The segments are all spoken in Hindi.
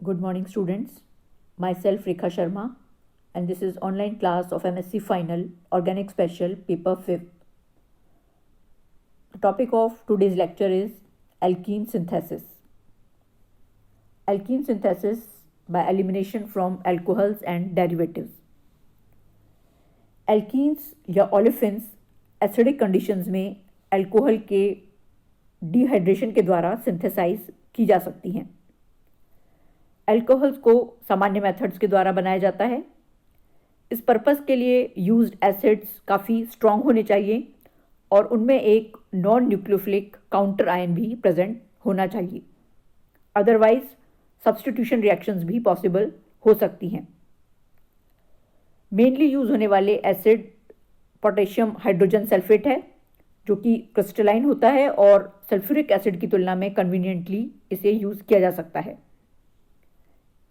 Good morning, students. Myself Rekha Sharma, and this is online class of MSc Final Organic Special Paper 5th. The topic of today's lecture is alkene synthesis. Alkene synthesis by elimination from alcohols and derivatives. Alkenes या olefins एसिडिक कंडीशंस में अल्कोहल के डिहाइड्रेशन के द्वारा सिंथेसाइज की जा सकती हैं। अल्कोहल्स को सामान्य मेथड्स के द्वारा बनाया जाता है। इस पर्पस के लिए यूज्ड एसिड्स काफ़ी स्ट्रॉन्ग होने चाहिए और उनमें एक नॉन न्यूक्लियोफिलिक काउंटर आयन भी प्रेजेंट होना चाहिए। अदरवाइज सब्स्टिट्यूशन रिएक्शंस भी पॉसिबल हो सकती हैं। मेनली यूज होने वाले एसिड पोटेशियम हाइड्रोजन सल्फेट है, जो कि क्रिस्टलाइन होता है और सल्फ्यूरिक एसिड की तुलना में कन्वीनियंटली इसे यूज़ किया जा सकता है।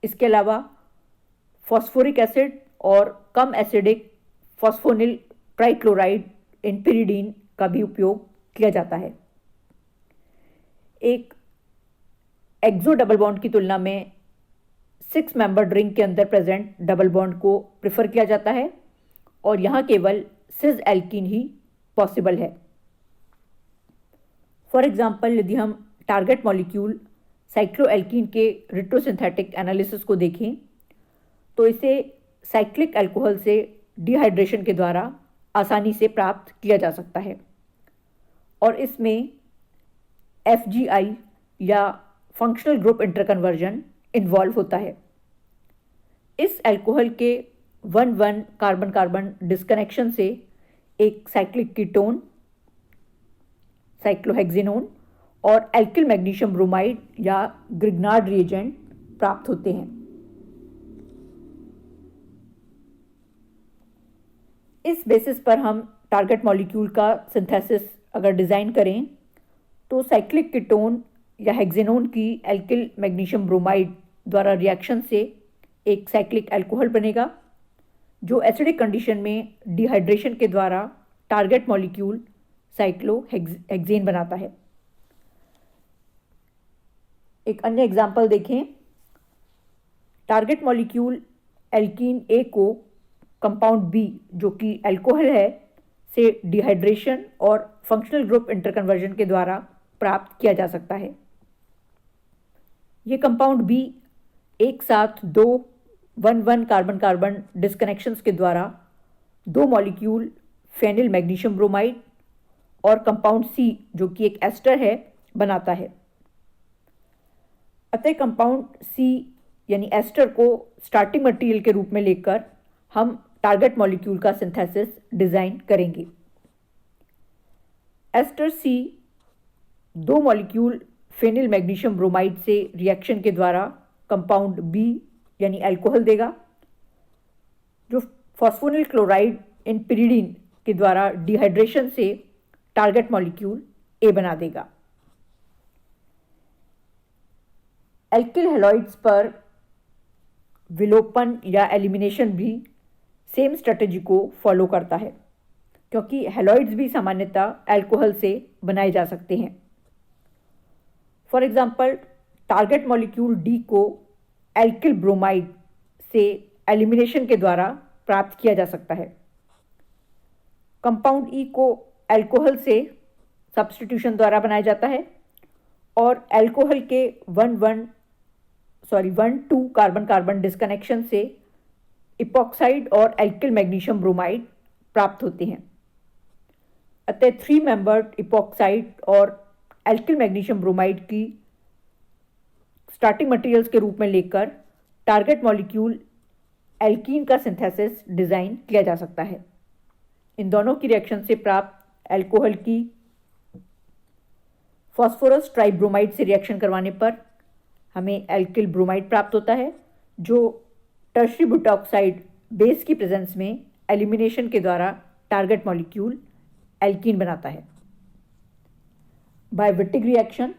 इसके अलावा फॉस्फोरिक एसिड और कम एसिडिक फॉस्फोनिल ट्राइक्लोराइड इन पिरिडीन का भी उपयोग किया जाता है। एक एक्सो डबल बॉन्ड की तुलना में 6 मेंबर रिंग के अंदर प्रेजेंट डबल बॉन्ड को प्रेफर किया जाता है और यहाँ केवल सिस एल्कीन ही पॉसिबल है। फॉर एग्जाम्पल, यदि हम टारगेट मॉलिक्यूल साइक्लोएल्कीन के रिट्रोसिंथेटिक एनालिसिस को देखें तो इसे साइक्लिक अल्कोहल से डिहाइड्रेशन के द्वारा आसानी से प्राप्त किया जा सकता है और इसमें FGI या फंक्शनल ग्रुप इंटरकन्वर्जन इन्वॉल्व होता है। इस अल्कोहल के 1,1 कार्बन कार्बन डिस्कनेक्शन से एक साइक्लिक कीटोन साइक्लोहेक्सेनोन और एल्किल मैग्नीशियम ब्रोमाइड या ग्रिग्नार्ड रिएजेंट प्राप्त होते हैं। इस बेसिस पर हम टारगेट मॉलिक्यूल का सिंथेसिस अगर डिज़ाइन करें तो साइक्लिक कीटोन या हेक्सेनोन की एल्किल मैग्नीशियम ब्रोमाइड द्वारा रिएक्शन से एक साइक्लिक अल्कोहल बनेगा, जो एसिडिक कंडीशन में डिहाइड्रेशन के द्वारा टारगेट मॉलिक्यूल साइक्लोहेक्सेन बनाता है। एक अन्य एग्जाम्पल देखें। टारगेट मॉलिक्यूल एल्कीन ए को कंपाउंड बी, जो कि अल्कोहल है, से डिहाइड्रेशन और फंक्शनल ग्रुप इंटरकन्वर्जन के द्वारा प्राप्त किया जा सकता है। ये कंपाउंड बी एक साथ दो 1,1 कार्बन कार्बन डिस्कनेक्शंस के द्वारा 2 मॉलिक्यूल फेनिल मैग्नीशियम ब्रोमाइड और कंपाउंड सी, जो कि एक एस्टर है, बनाता है। अतः कंपाउंड सी यानी एस्टर को स्टार्टिंग मटेरियल के रूप में लेकर हम टारगेट मॉलिक्यूल का सिंथेसिस डिजाइन करेंगे। एस्टर सी 2 मॉलिक्यूल फेनिल मैग्नीशियम ब्रोमाइड से रिएक्शन के द्वारा कंपाउंड बी यानी अल्कोहल देगा, जो फॉस्फोनिल क्लोराइड इन पिरिडीन के द्वारा डिहाइड्रेशन से टारगेट मॉलिक्यूल ए बना देगा। एल्किल हेलॉइड्स पर विलोपन या एलिमिनेशन भी सेम स्ट्रेटजी को फॉलो करता है, क्योंकि हेलॉइड्स भी सामान्यतः अल्कोहल से बनाए जा सकते हैं। For example, target molecule D को एल्किल ब्रोमाइड से एलिमिनेशन के द्वारा प्राप्त किया जा सकता है। कंपाउंड ई को अल्कोहल से सब्स्टिट्यूशन द्वारा बनाया जाता है और अल्कोहल के 1,2 कार्बन कार्बन डिस्कनेक्शन से इपॉक्साइड और एल्किल मैग्नीशियम ब्रोमाइड प्राप्त होते हैं। अतः 3 मेंबर्ड इपॉक्साइड और एल्किल मैग्नीशियम ब्रोमाइड की स्टार्टिंग मटेरियल्स के रूप में लेकर टारगेट मॉलिक्यूल एल्कीन का सिंथेसिस डिजाइन किया जा सकता है। इन दोनों की रिएक्शन से प्राप्त अल्कोहल की फॉस्फोरस ट्राइब्रोमाइड से रिएक्शन करवाने पर हमें एल्किल ब्रोमाइड प्राप्त होता है, जो टर्शरी बुटाऑक्साइड बेस की प्रेजेंस में एलिमिनेशन के द्वारा टारगेट मॉलिक्यूल एल्कीन बनाता है। बाय विट्टिग रिएक्शन,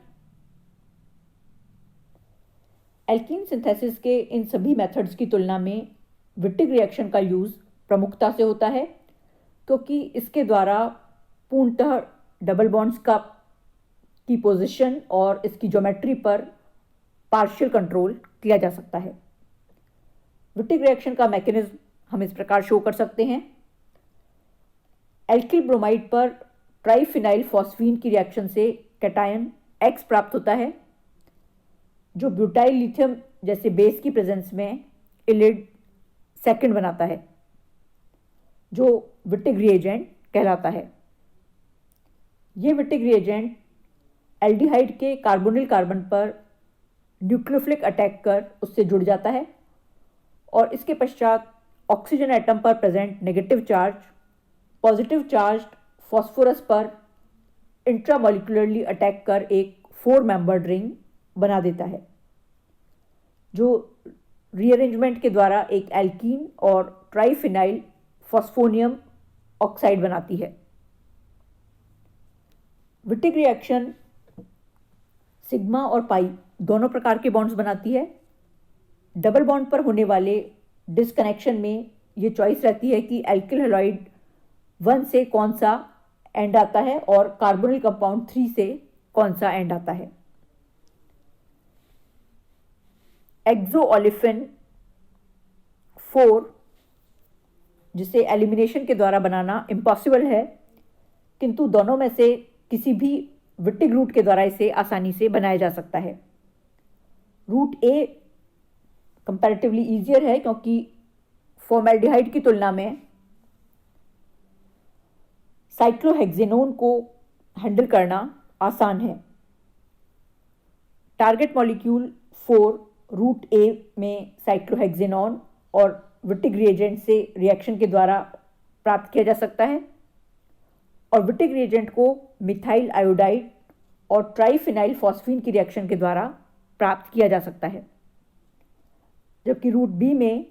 एल्कीन सिंथेसिस के इन सभी मेथड्स की तुलना में विट्टिग रिएक्शन का यूज़ प्रमुखता से होता है, क्योंकि इसके द्वारा पूर्णतः डबल बॉन्ड्स की पोजीशन और इसकी ज्योमेट्री पर पार्शियल कंट्रोल किया जा सकता है। विटिक रिएक्शन का मैकेनिज्म हम इस प्रकार शो कर सकते हैं। एल्किल ब्रोमाइड पर ट्राइफिनाइल फॉस्फीन की रिएक्शन से कैटायन X प्राप्त होता है, जो ब्यूटाइल लिथियम जैसे बेस की प्रेजेंस में इलिड सेकंड बनाता है, जो विटिक रिएजेंट कहलाता है। ये विटिक रिएजेंट एल्डिहाइड के कार्बोनिल कार्बन पर न्यूक्लियोफिलिक अटैक कर उससे जुड़ जाता है और इसके पश्चात ऑक्सीजन एटम पर present negative charge positive charge phosphorus पर इंट्रामोलिकुलरली अटैक कर एक 4 मेंबर्ड रिंग बना देता है, जो रीअरेंजमेंट के द्वारा एक एल्कीन और ट्राइफिनाइल फॉस्फोनियम ऑक्साइड बनाती है। विटिक रिएक्शन सिग्मा और पाई दोनों प्रकार के बॉन्ड्स बनाती है। डबल बॉन्ड पर होने वाले डिसकनेक्शन में ये चॉइस रहती है कि एल्किल हैलाइड 1 से कौन सा एंड आता है और कार्बोनिल कंपाउंड 3 से कौन सा एंड आता है। एक्सोओलिफिन 4 जिसे एलिमिनेशन के द्वारा बनाना इम्पॉसिबल है, किंतु दोनों में से किसी भी विटिक रूट के द्वारा इसे आसानी से बनाया जा सकता है। रूट ए कंपैरेटिवली ईजियर है क्योंकि फॉर्मेल्डिहाइड की तुलना में साइक्लोहेक्सेनोन को हैंडल करना आसान है। टारगेट मॉलिक्यूल 4 रूट ए में साइक्लोहेक्सेनोन और विटिक रिएजेंट से रिएक्शन के द्वारा प्राप्त किया जा सकता है और विटिक रिएजेंट को मिथाइल आयोडाइड और ट्राइफिनाइल फॉस्फीन की रिएक्शन के द्वारा प्राप्त किया जा सकता है, जबकि रूट बी में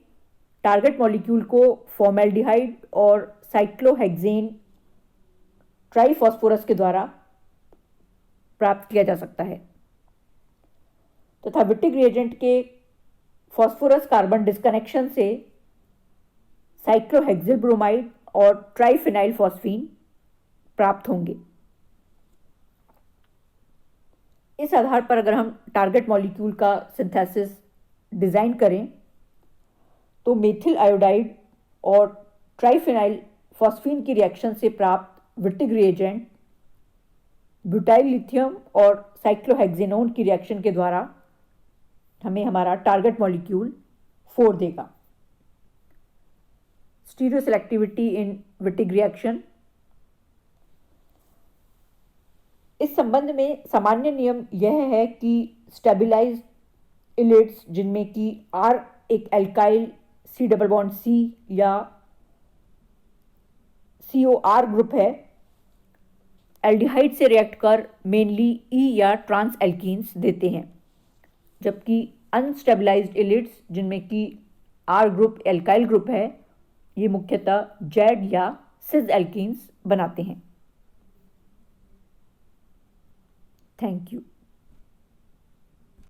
टारगेट मॉलिक्यूल को फॉर्मेल्डिहाइड और साइक्लोहेक्सेन ट्राइफॉस्फोरस के द्वारा प्राप्त किया जा सकता है तथा विटिक रिएजेंट के फॉस्फोरस कार्बन डिस्कनेक्शन से साइक्लोहेक्सिल ब्रोमाइड और ट्राइफिनाइल फॉस्फीन प्राप्त होंगे। इस आधार पर अगर हम टारगेट मॉलिक्यूल का सिंथेसिस डिज़ाइन करें तो मेथिल आयोडाइड और ट्राइफिनाइल फॉस्फीन की रिएक्शन से प्राप्त विटिक रिएजेंट ब्यूटाइल लिथियम और साइक्लोहेक्सेनोन की रिएक्शन के द्वारा हमें हमारा टारगेट मॉलिक्यूल 4 देगा। स्टीरियो सेलेक्टिविटी इन विटिक रिएक्शन। इस संबंध में सामान्य नियम यह है कि स्टेबलाइज्ड इलिड्स जिनमें कि R एक alkyl C double bond C या COR ग्रुप है, एल्डिहाइड से रिएक्ट कर मेनली E या ट्रांस एल्कीन्स देते हैं, जबकि अनस्टेबलाइज्ड इलिड्स जिनमें कि R ग्रुप एल्काइल ग्रुप है, ये मुख्यतः जेड या सिस एल्कीन्स बनाते हैं। Thank you.